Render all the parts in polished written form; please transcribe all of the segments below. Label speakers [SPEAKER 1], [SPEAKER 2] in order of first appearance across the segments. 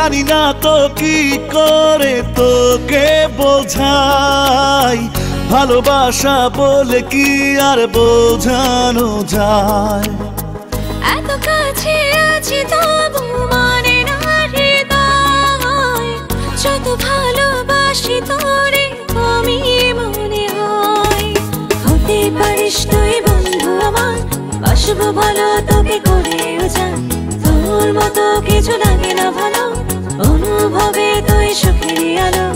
[SPEAKER 1] জানি না তো কি করে তোকে বোঝাই, ভালোবাসা বলে কি আর বোঝানো যায়।
[SPEAKER 2] এত কাছে আছি তবু মানে না হৃদয়, যত ভালোবাসি তোরে কমই মনে হয়। হতে পারিস তুই বন্ধু আমার, বাসবো ভালো তোকে করে উজান। তোর মতো কিছু লাগে না ভালো, অনুভবে তুই সুখের আলো।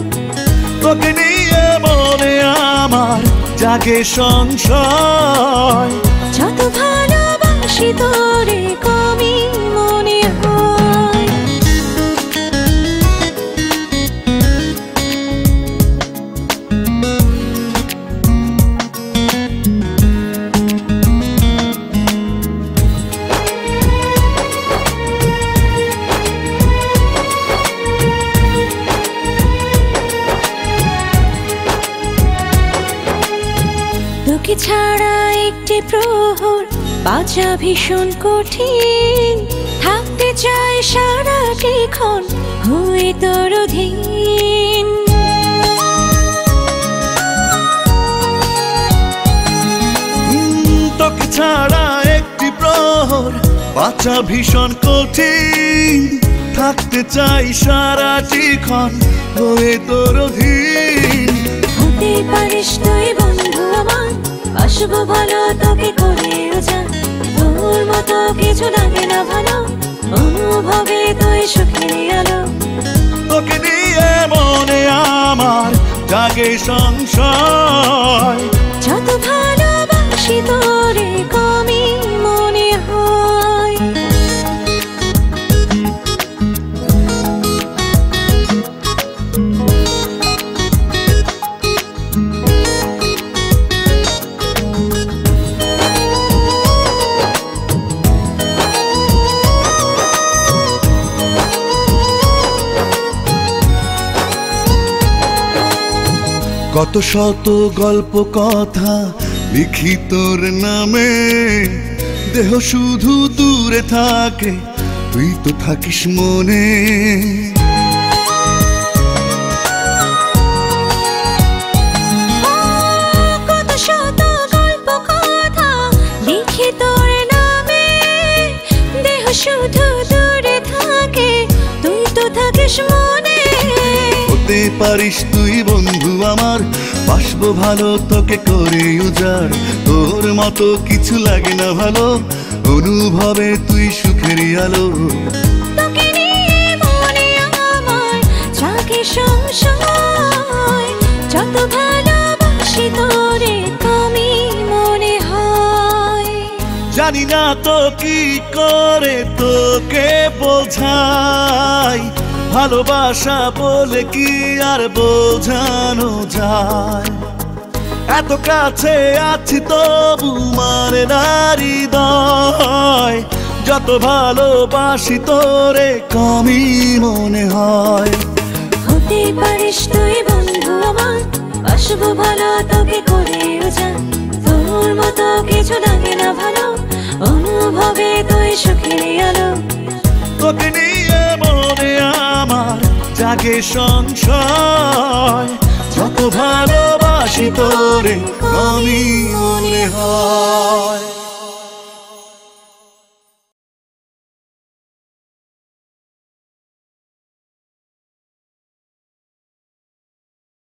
[SPEAKER 1] তোকে নিয়ে মনে আমার জাগে সংশয়,
[SPEAKER 2] যত ভালোবাসি তোরে কমই মনে হয়। তোকে ছাড়া একটি প্রহর বাঁচা ভীষণ কঠিন, থাকতে চাই সারাটিক্ষণ হয়ে তোর অধীন।
[SPEAKER 1] তোকে ছাড়া একটি প্রহর বাঁচা ভীষণ কঠিন, থাকতে চাই সারাটিক্ষণ হয়ে তোর অধীন।
[SPEAKER 2] হতে পারিস তুই বন্ধু আমার, বাসবো ভালো তোকে করে উজান। তোর মতো কিছু লাগে না ভালো, অনুভবে তুই সুখের আলো।
[SPEAKER 1] তোকে নিয়ে মনে আমার জাগে সংশয়,
[SPEAKER 2] যত ভালোবাসি তোরে কমই মনে হয়।
[SPEAKER 1] কত শত গল্প কথা লিখি তোর নামে, দেহ শুধু দূরে থাকে তুই তো থাকিস মনে।
[SPEAKER 2] কত শত গল্প কথা লিখি তোর নামে, দেহ শুধু দূরে থাকে তুই তো থাকিস মনে।
[SPEAKER 1] হতে পারিস তুই বন্ধু আমার, বাসবো ভালো তোকে করে উজাড়। তোর মতো কিছু লাগে না ভালো, অনুভবে তুই সুখের আলো।
[SPEAKER 2] তোকে নিয়ে মনে আমার জাগে সংশয়, যত ভালোবাসি তোরে কমই মনে হয়।
[SPEAKER 1] জানি না তো কি করে তোকে বোঝাই, ভালোবাসা বলে কি আর বোঝানো যায়। এত কাছে আছি তবু মানে না হৃদয়, যত ভালোবাসি তোরে কমই মনে হয়।
[SPEAKER 2] হতে পারিস তুই বন্ধু আমার, বাসবো ভালো তোকে করে উজান। তোর মতো কিছু লাগে না ভালো, অনুভবে তুই সুখের আলো।
[SPEAKER 1] তোকে নিয়ে মনে আমার জাগে সংশয়, যত ভালোবাসি তোরে কমই মনে হয়।